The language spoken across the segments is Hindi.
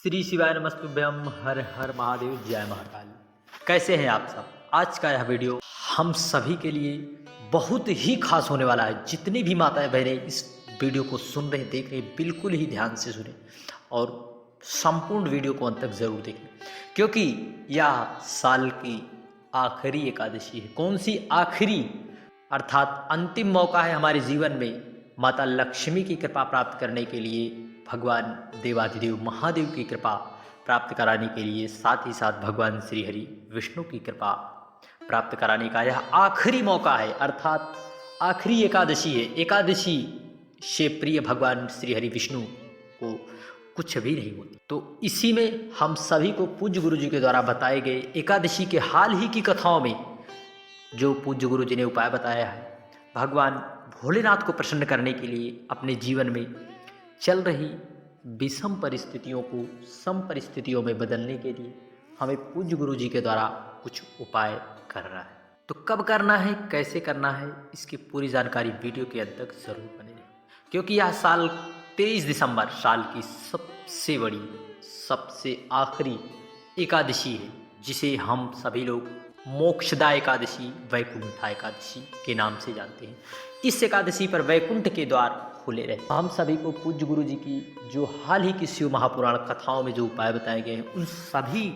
श्री शिवाय नमस्तुभ्यम। हर हर महादेव, जय महाकाल। कैसे हैं आप सब? आज का यह वीडियो हम सभी के लिए बहुत ही खास होने वाला है। जितनी भी माताएं बहनें इस वीडियो को सुन रहे देख रहे, बिल्कुल ही ध्यान से सुने और संपूर्ण वीडियो को अंत तक जरूर देखें, क्योंकि यह साल की आखिरी एकादशी है। कौन सी आखिरी? अर्थात अंतिम मौका है हमारे जीवन में माता लक्ष्मी की कृपा प्राप्त करने के लिए, भगवान देवाधिदेव महादेव की कृपा प्राप्त कराने के लिए, साथ ही साथ भगवान श्री हरि विष्णु की कृपा प्राप्त कराने का यह आखिरी मौका है। अर्थात आखिरी एकादशी है। एकादशी से प्रिय भगवान श्री हरि विष्णु को कुछ भी नहीं होती। तो इसी में हम सभी को पूज्य गुरु जी के द्वारा बताए गए एकादशी के हाल ही की कथाओं में जो पूज्य गुरु जी ने उपाय बताया है, भगवान भोलेनाथ को प्रसन्न करने के लिए अपने जीवन में चल रही विषम परिस्थितियों को सम परिस्थितियों में बदलने के लिए हमें पूज्य गुरु जी के द्वारा कुछ उपाय करना है। तो कब करना है, कैसे करना है, इसकी पूरी जानकारी वीडियो के अंत तक जरूर बने रहें, क्योंकि यह साल 23 दिसंबर साल की सबसे बड़ी, सबसे आखिरी एकादशी है, जिसे हम सभी लोग मोक्षदा एकादशी, वैकुंठा एकादशी के नाम से जानते हैं। इस एकादशी पर वैकुंठ के द्वार खुले रहे। हम सभी को पूज्य गुरु जी की जो हाल ही की शिव महापुराण कथाओं में जो उपाय बताए गए हैं, उन सभी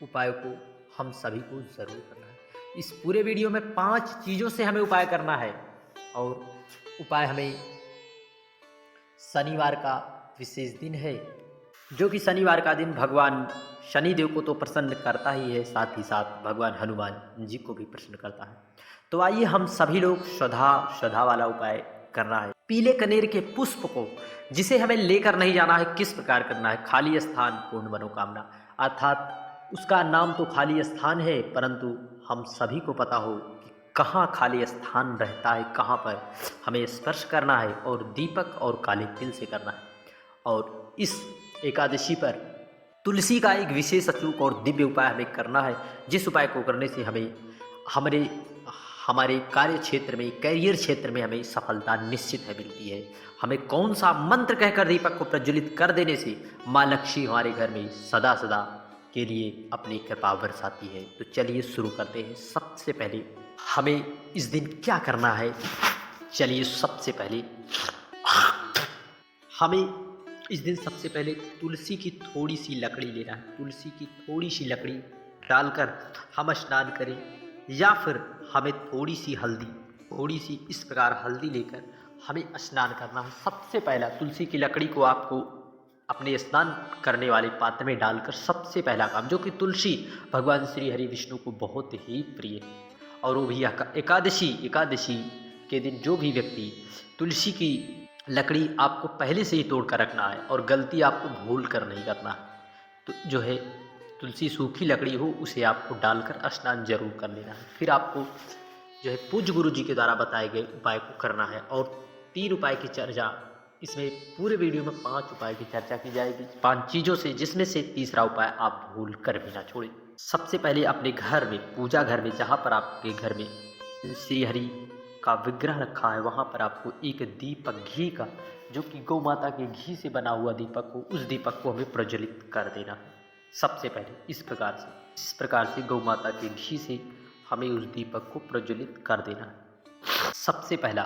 उपायों को हम सभी को जरूर करना है। इस पूरे वीडियो में 5 चीज़ों से हमें उपाय करना है, और उपाय हमें शनिवार का विशेष दिन है, जो कि शनिवार का दिन भगवान शनिदेव को तो प्रसन्न करता ही है, साथ ही साथ भगवान हनुमान जी को भी प्रसन्न करता है। तो आइए हम सभी लोग श्रद्धा वाला उपाय करना है। पीले कनेर के पुष्प को, जिसे हमें लेकर नहीं जाना है, किस प्रकार करना है? खाली स्थान पूर्ण मनोकामना। अर्थात उसका नाम तो खाली स्थान है, परंतु हम सभी को पता हो कि कहाँ खाली स्थान रहता है, कहाँ पर हमें स्पर्श करना है, और दीपक और काले तिल से करना है। और इस एकादशी पर तुलसी का एक विशेष अचूक और दिव्य उपाय हमें करना है, जिस उपाय को करने से हमें हमारे कार्य क्षेत्र में, कैरियर क्षेत्र में हमें सफलता निश्चित है मिलती है। हमें कौन सा मंत्र कहकर दीपक को प्रज्वलित कर देने से माँ लक्ष्मी हमारे घर में सदा सदा के लिए अपनी कृपा बरसाती है। तो चलिए शुरू करते हैं। सबसे पहले हमें इस दिन क्या करना है? चलिए सबसे पहले हमें इस दिन सबसे पहले तुलसी की थोड़ी सी लकड़ी लेना है। तुलसी की थोड़ी सी लकड़ी डालकर हम स्नान करें, या फिर हमें थोड़ी सी इस प्रकार हल्दी लेकर हमें स्नान करना है। सबसे पहला तुलसी की लकड़ी को आपको अपने स्नान करने वाले पात्र में डालकर, सबसे पहला काम, जो कि तुलसी भगवान श्री हरि विष्णु को बहुत ही प्रिय है, और वो भी एकादशी के दिन जो भी व्यक्ति तुलसी की लकड़ी आपको पहले से ही तोड़ कर रखना है, और गलती आपको भूल कर नहीं करना है। तो जो है तुलसी सूखी लकड़ी हो, उसे आपको डालकर स्नान जरूर कर लेना है। फिर आपको जो है पूज्य गुरु जी के द्वारा बताए गए उपाय को करना है, और 3 उपाय की चर्चा, इसमें पूरे वीडियो में 5 उपाय की चर्चा की जाएगी, 5 चीज़ों से, जिसमें से तीसरा उपाय आप भूल कर भी ना छोड़ें। सबसे पहले अपने घर में, पूजा घर में, जहाँ पर आपके घर में श्री हरि का विग्रह रखा है, वहाँ पर आपको एक दीपक घी का, जो कि गौ माता के घी से बना हुआ दीपक हो, उस दीपक को हमें प्रज्वलित कर देना है। सबसे पहले इस प्रकार से गौ माता के घी से हमें उस दीपक को प्रज्वलित कर देना है, सबसे पहला।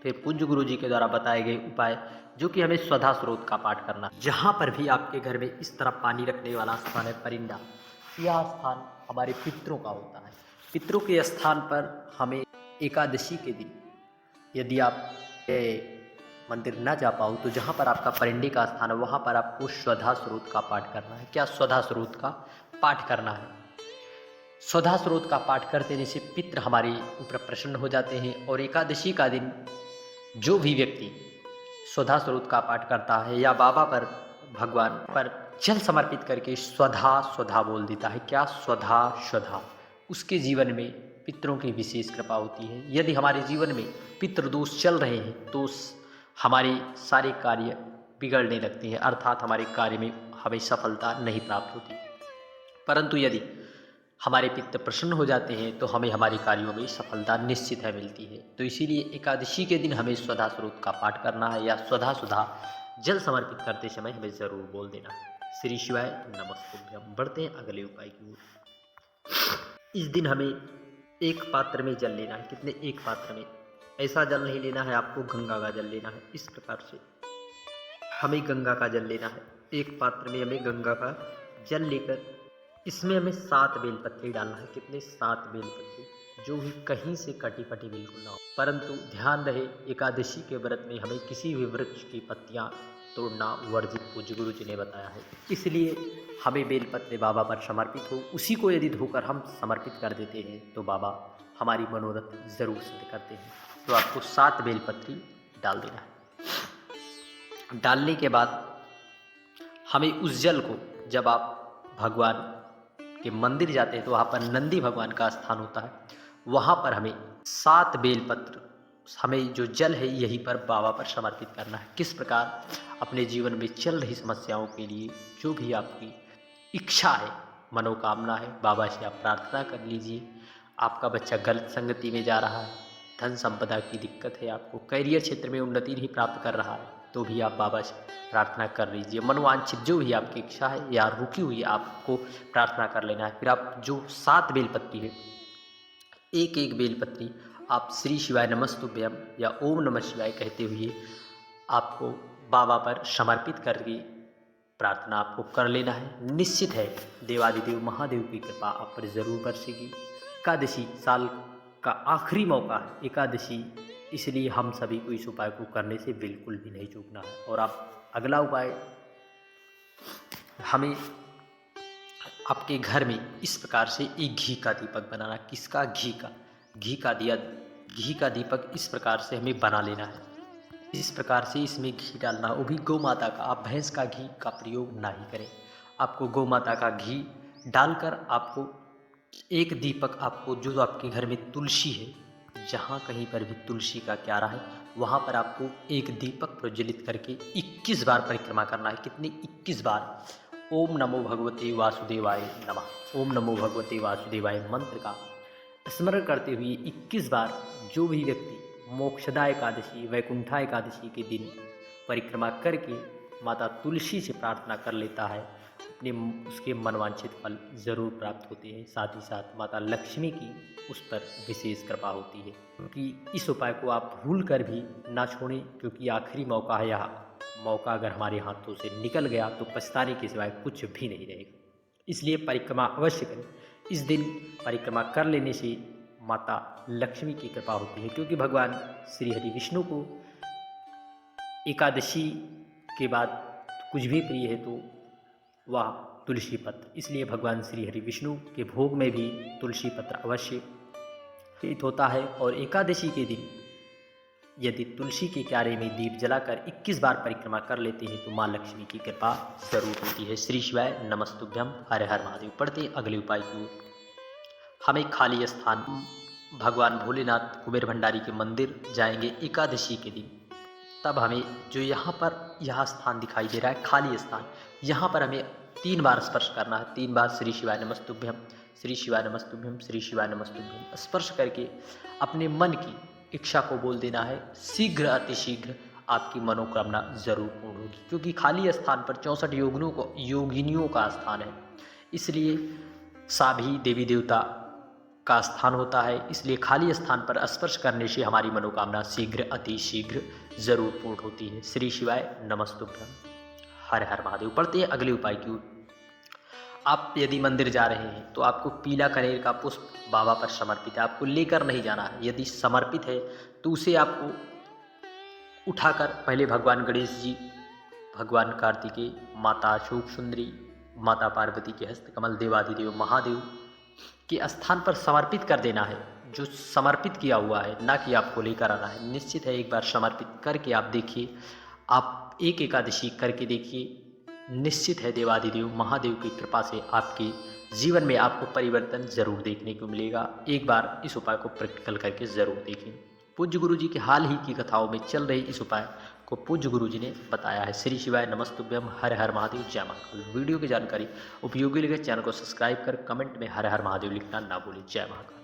फिर पूज्य गुरु जी के द्वारा बताए गए उपाय, जो कि हमें स्वधा स्रोत का पाठ करना है। जहाँ पर भी आपके घर में इस तरह पानी रखने वाला स्थान है, परिंदा, यह स्थान हमारे पितरों का होता है। पितरों के स्थान पर हमें एकादशी के दिन, यदि आप मंदिर न जा पाओ, तो जहाँ पर आपका परिंदे का स्थान है, वहाँ पर आपको स्वधा स्रोत का पाठ करना है। क्या? स्वधा स्रोत का पाठ करना है। स्वधा स्रोत का पाठ कर देने से पितृ हमारे ऊपर प्रसन्न हो जाते हैं, और एकादशी का दिन जो भी व्यक्ति स्वधा स्रोत का पाठ करता है, या बाबा पर, भगवान पर जल समर्पित करके स्वधा बोल देता है, क्या? स्वधा, उसके जीवन में पितरों की विशेष कृपा होती है। यदि हमारे जीवन में पितृदोष चल रहे हैं, तो हमारे सारे कार्य बिगड़ने लगते हैं, अर्थात हमारे कार्य में हमें सफलता नहीं प्राप्त होती। परंतु यदि हमारे पितृ प्रसन्न हो जाते हैं, तो हमें हमारे कार्यों में सफलता निश्चित है मिलती है। तो इसीलिए एकादशी के दिन हमें स्वधा स्रोत का पाठ करना है, या स्वधा सुधा जल समर्पित करते समय हमें ज़रूर बोल देना है। श्री शिवाय नमस्तुभ्यम। बढ़ते हैं अगले उपाय की ओर। इस दिन हमें एक पात्र में जल लेना है। कितने? एक पात्र में। ऐसा जल नहीं लेना है आपको, गंगा का जल लेना है। इस प्रकार से हमें गंगा का जल लेना है। एक पात्र में हमें गंगा का जल लेकर इसमें हमें 7 बेलपत्री डालना है। कितने? 7 बेलपत्री, जो भी कहीं से कटी फटी बिल्कुल ना हो। परंतु ध्यान रहे, एकादशी के व्रत में हमें किसी भी वृक्ष की पत्तियां तोड़ना वर्जित पूज्य गुरु जी ने बताया है। इसलिए हमें बेलपत्र बाबा पर समर्पित हो, उसी को यदि धोकर हम समर्पित कर देते हैं तो बाबा हमारी मनोरथ जरूर सिद्ध करते हैं। तो आपको 7 बेलपत्री डाल देना है। डालने के बाद हमें उस जल को, जब आप भगवान के मंदिर जाते हैं तो वहाँ पर नंदी भगवान का स्थान होता है, वहाँ पर हमें 7 बेलपत्र, हमें जो जल है यहीं पर बाबा पर समर्पित करना है। किस प्रकार? अपने जीवन में चल रही समस्याओं के लिए जो भी आपकी इच्छा है, मनोकामना है, बाबा से आप प्रार्थना कर लीजिए। आपका बच्चा गलत संगति में जा रहा है, धन संपदा की दिक्कत है, आपको करियर क्षेत्र में उन्नति नहीं प्राप्त कर रहा है, तो भी आप बाबा से प्रार्थना कर लीजिए। मनोवांछित जो भी आपकी इच्छा है या रुकी हुई आपको प्रार्थना कर लेना है। फिर आप जो 7 बेलपत्री है, एक एक बेलपत्री आप श्री शिवाय नमस्तुभ्यम या ओम नमः शिवाय कहते हुए आपको बाबा पर समर्पित करके प्रार्थना आपको कर लेना है। निश्चित है देवादिदेव महादेव की कृपा आप पर जरूर बरसेगी। एकादशी साल का आखिरी मौका है, एकादशी, इसलिए हम सभी को इस उपाय को करने से बिल्कुल भी नहीं चूकना है। और आप अगला उपाय, हमें आपके घर में इस प्रकार से एक घी का दीपक बनाना। किसका? घी का। घी का दीपक इस प्रकार से हमें बना लेना है। इस प्रकार से इसमें घी डालना, वो भी गौ माता का। आप भैंस का घी का प्रयोग ना ही करें, आपको गौ माता का घी डालकर आपको एक दीपक, आपको जो आपके घर में तुलसी है, जहाँ कहीं पर भी तुलसी का क्यारा है, वहाँ पर आपको एक दीपक प्रज्वलित करके 21 बार परिक्रमा करना है। कितनी? 21 बार। ओम नमो भगवते वासुदेवाय नमः, ओम नमो भगवते वासुदेवाय मंत्र का स्मरण करते हुए 21 बार जो भी व्यक्ति मोक्षदा एकादशी, वैकुंठा एकादशी के दिन परिक्रमा करके माता तुलसी से प्रार्थना कर लेता है, अपने उसके मनवांछित फल जरूर प्राप्त होते हैं। साथ ही साथ माता लक्ष्मी की उस पर विशेष कृपा होती है। क्योंकि इस उपाय को आप भूल कर भी ना छोड़ें, क्योंकि आखिरी मौका है। यह मौका अगर हमारे हाथों से निकल गया तो पछताने के सिवाय कुछ भी नहीं रहेगा। इसलिए परिक्रमा अवश्य करें। इस दिन परिक्रमा कर लेने से माता लक्ष्मी की कृपा होती है, क्योंकि भगवान श्री हरि विष्णु को एकादशी के बाद कुछ भी प्रिय है तो वह तुलसी पत्र। इसलिए भगवान श्री हरि विष्णु के भोग में भी तुलसी पत्र अवश्य प्रीत होता है। और एकादशी के दिन यदि तुलसी के क्यारे में दीप जलाकर 21 बार परिक्रमा कर लेते हैं तो माँ लक्ष्मी की कृपा जरूर होती है। श्री शिवाय नमस्तुभ्यम। हर हर महादेव। पढ़ते अगले उपाय की ओर। हमें खाली स्थान, भगवान भोलेनाथ कुबेर भंडारी के मंदिर जाएंगे एकादशी के दिन, तब हमें जो यहाँ पर यह स्थान दिखाई दे रहा है खाली स्थान, यहाँ पर हमें 3 बार स्पर्श करना है। 3 बार श्री शिवाय नमस्तुभ्यम, श्री शिवाय नमस्तुभ्यम, श्री शिवाय नमस्तुभ्यम स्पर्श करके अपने मन की इच्छा को बोल देना है। शीघ्र अतिशीघ्र आपकी मनोकामना जरूर पूर्ण होगी, क्योंकि खाली स्थान पर 64 योगिनियों का स्थान है, इसलिए सभी देवी देवता का स्थान होता है। इसलिए खाली स्थान पर स्पर्श करने से हमारी मनोकामना शीघ्र अति शीघ्र जरूर पूर्ण होती है। श्री शिवाय नमस्तुभ्यम। हर हर महादेव। पढ़ते हैं अगले उपाय की ओर। आप यदि मंदिर जा रहे हैं तो आपको पीला कनेर का पुष्प बाबा पर समर्पित है, आपको लेकर नहीं जाना है। यदि समर्पित है तो उसे आपको उठाकर पहले भगवान गणेश जी, भगवान कार्तिकेय, माता अशोक सुंदरी, माता पार्वती के हस्तकमल, देवादिदेव महादेव के स्थान पर समर्पित कर देना है। जो समर्पित किया हुआ है, ना कि आपको लेकर आना है। निश्चित है एक बार समर्पित करके आप देखिए, आप एक एकादशी करके देखिए, निश्चित है देवादिदेव महादेव की कृपा से आपके जीवन में आपको परिवर्तन जरूर देखने को मिलेगा। एक बार इस उपाय को प्रैक्टिकल करके जरूर देखें। पूज्य गुरु जी के हाल ही की कथाओं में चल रहे इस उपाय को पूज्य गुरु जी ने बताया है। श्री शिवाय नमस्तुभ्यम। हर हर महादेव। जय महाकाल। वीडियो की जानकारी उपयोगी लगे चैनल को सब्सक्राइब कर कमेंट में हर हर महादेव लिखना ना भूलें। जय महाकाल।